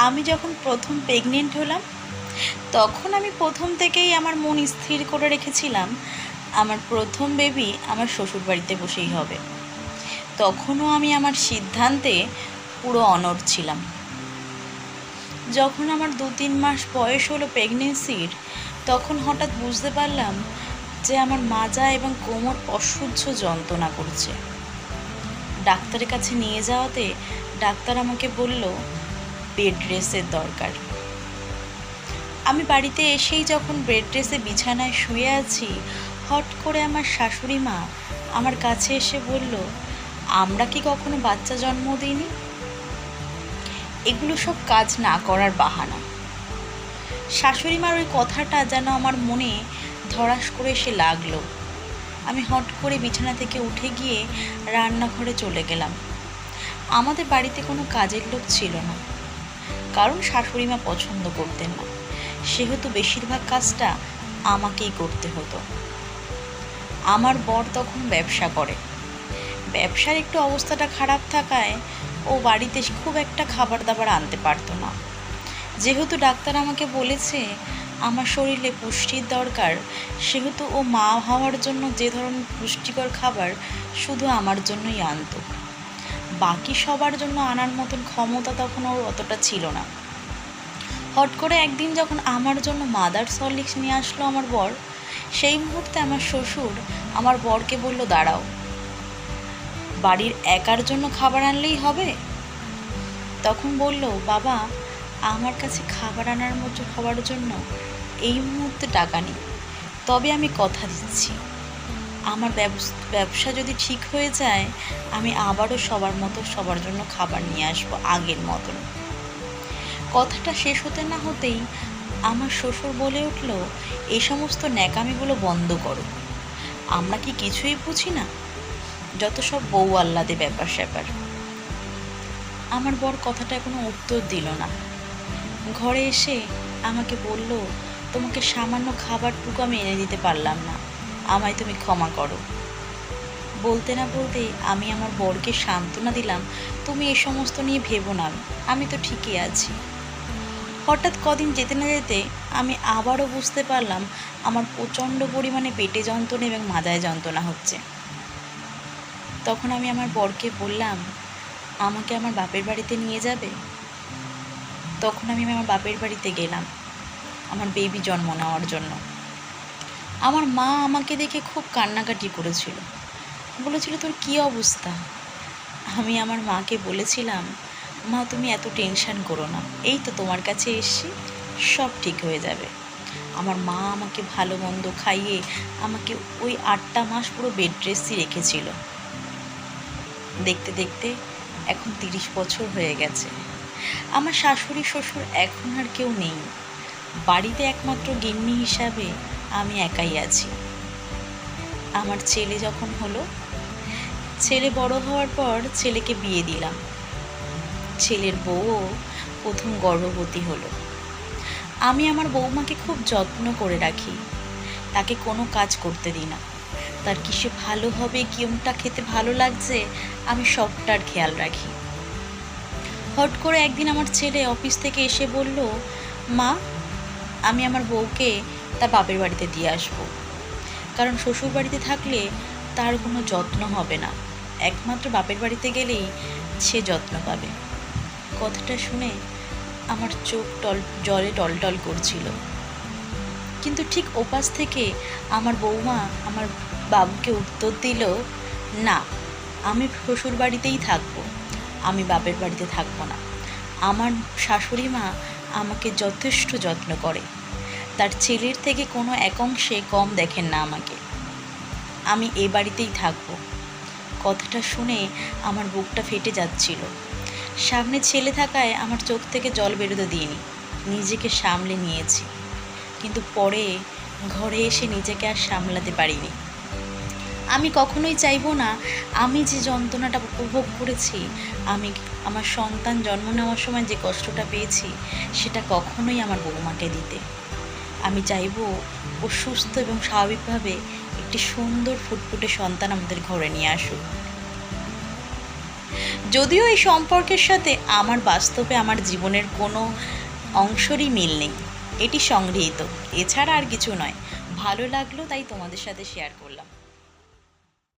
আমি যখন প্রথম প্রেগনেন্ট হলাম তখন আমি প্রথম থেকেই আমার মন স্থির করে রেখেছিলাম আমার প্রথম বেবি আমার শ্বশুরবাড়িতে বসেই হবে। তখনও আমি আমার সিদ্ধান্তে পুরো অনড় ছিলাম। যখন আমার 2-3 মাস বয়স হলো প্রেগনেন্সির, তখন হঠাৎ বুঝতে পারলাম যে আমার মাজা এবং কোমর অসহ্য যন্ত্রণা করছে। ডাক্তারের কাছে নিয়ে যাওয়াতে ডাক্তার আমাকে বলল বেড রেস্টের দরকার। আমি বাড়িতে এসেই যখন বেড রেস্টে বিছানায় শুয়ে আছি, হট করে আমার শাশুড়ি মা আমার কাছে এসে বলল, আমরা কি কখনো বাচ্চা জন্ম দিইনি? এগুলো সব কাজ না করার বাহানা। শাশুড়ি মার ওই কথাটা যেন আমার মনে ধড়াস করে এসে লাগলো। আমি হট করে বিছানা থেকে উঠে গিয়ে রান্নাঘরে চলে গেলাম। আমাদের বাড়িতে কোনো কাজের লোক ছিল না, কারণ শাশুড়ি মা পছন্দ করতেন না, সেহেতু বেশিরভাগ কাজটা আমাকেই করতে হতো। আমার বর তখন ব্যবসা করে। ব্যবসার একটু অবস্থাটা খারাপ থাকায় ও বাড়িতে খুব একটা খাবার দাবার আনতে পারতো না। যেহেতু ডাক্তার আমাকে বলেছে আমার শরীরে পুষ্টির দরকার, সেহেতু ও মা হওয়ার জন্য যে ধরনের পুষ্টিকর খাবার শুধু আমার জন্যই আনতো। বাকি সবার জন্য আনার মতন ক্ষমতা তখন ওর অতটা ছিল না। হট করে একদিন যখন আমার জন্য মাদার্স হরলিক্স নিয়ে আসলো আমার বর, সেই মুহূর্তে আমার শ্বশুর আমার বরকে বলল, দাঁড়াও, বাড়ির একার জন্য খাবার আনলেই হবে? তখন বলল, বাবা, আমার কাছে খাবার আনার মতো হওয়ার জন্য এই মুহূর্তে টাকা নেই, তবে আমি কথা দিচ্ছি আমার ব্যবসা যদি ঠিক হয়ে যায় আমি আবারও সবার জন্য খাবার নিয়ে আসবো আগের মতন। কথাটা শেষ হতে না হতেই আমার শ্বশুর বলে উঠল, এই সমস্ত ন্যাকামিগুলো বন্ধ করো, আমরা কি কিছুই বুঝি না? যত সব বউ আহ্লাদে ব্যাপার স্যাপার। আমার বর কথাটা কোনো উত্তর দিল না। ঘরে এসে আমাকে বলল, তোমাকে সামান্য খাবারটুকু আমি এনে দিতে পারলাম না, আমায় তুমি ক্ষমা করো। বলতে না বলতেই আমি আমার বরকে সান্ত্বনা দিলাম, তুমি এ সমস্ত নিয়ে ভেবো না, আমি তো ঠিকই আছি। হঠাৎ কদিন যেতে না যেতে আমি আবারও বুঝতে পারলাম আমার প্রচণ্ড পরিমাণে পেটে যন্ত্রণা এবং মাথায় যন্ত্রণা হচ্ছে। তখন আমি আমার বরকে বললাম, আমাকে আমার বাপের বাড়িতে নিয়ে যাবে? তখন আমি আমার বাপের বাড়িতে গেলাম আমার বেবি জন্ম নেওয়ার জন্য। আমার মা আমাকে দেখে খুব কান্নাকাটি করেছিল, বলেছিল, তোর কী অবস্থা? আমি আমার মাকে বলেছিলাম, মা তুমি এত টেনশন করো না, এই তো তোমার কাছে এসছি, সব ঠিক হয়ে যাবে। আমার মা আমাকে ভালো মন্দ খাইয়ে আমাকে ওই 8টা মাস পুরো বেড রেস্টই রেখেছিল। দেখতে দেখতে এখন 30 বছর হয়ে গেছে। আমার শাশুড়ি শ্বশুর এখন আর কেউ নেই। বাড়িতে একমাত্র গিন্নি হিসাবে আমি একাই আছি। আমার ছেলে যখন হলো, ছেলে বড় হওয়ার পর ছেলেকে বিয়ে দিলাম। ছেলের বউও প্রথম গর্ভবতী হলো। আমি আমার বৌমাকে খুব যত্ন করে রাখি, তাকে কোনো কাজ করতে দিই না। তার কিসে ভালো হবে, কোনটা খেতে ভালো লাগছে, আমি সবটার খেয়াল রাখি। হট করে একদিন আমার ছেলে অফিস থেকে এসে বলল, মা, আমি আমার বউকে তার বাপের বাড়িতে দিয়ে আসবো, কারণ শ্বশুর বাড়িতে থাকলে তার কোনো যত্ন হবে না, একমাত্র বাপের বাড়িতে গেলেই সে যত্ন পাবে। কথাটা শুনে আমার চোখ জলে টলটল করছিল, কিন্তু ঠিক ওপাশ থেকে আমার বৌমা আমার বাবুকে উত্তর দিল, না, আমি শ্বশুর বাড়িতেই থাকবো, আমি বাপের বাড়িতে থাকবো না। আমার শাশুড়ি মা আমাকে যথেষ্ট যত্ন করে, তার ছেলের থেকে কোনো এক অংশে কম দেখেন না আমাকে, আমি এ বাড়িতেই থাকবো। কথাটা শুনে আমার বুকটা ফেটে যাচ্ছিল। সামনে ছেলে থাকায় আমার চোখ থেকে জল বেরোতে দিইনি, নিজেকে সামলে নিয়েছি। কিন্তু পরে ঘরে এসে নিজেকে আর সামলাতে পারিনি। আমি কখনোই চাইবো না আমি যে যন্ত্রণাটা উপভোগ করেছি, আমি আমার সন্তান জন্ম নেওয়ার সময় যে কষ্টটা পেয়েছি, সেটা কখনোই আমার বৌমাকে দিতে। আমি চাইবো ও সুস্থ এবং স্বাভাবিকভাবে একটি সুন্দর ফুটফুটে সন্তান আমাদের ঘরে নিয়ে আসুক। যদিও এই সম্পর্কের সাথে আমার বাস্তবে আমার জীবনের কোনো অংশেরই মিল নেই, এটি সংগৃহীত, এছাড়া আর কিছু নয়। ভালো লাগলো তাই তোমাদের সাথে শেয়ার করলাম।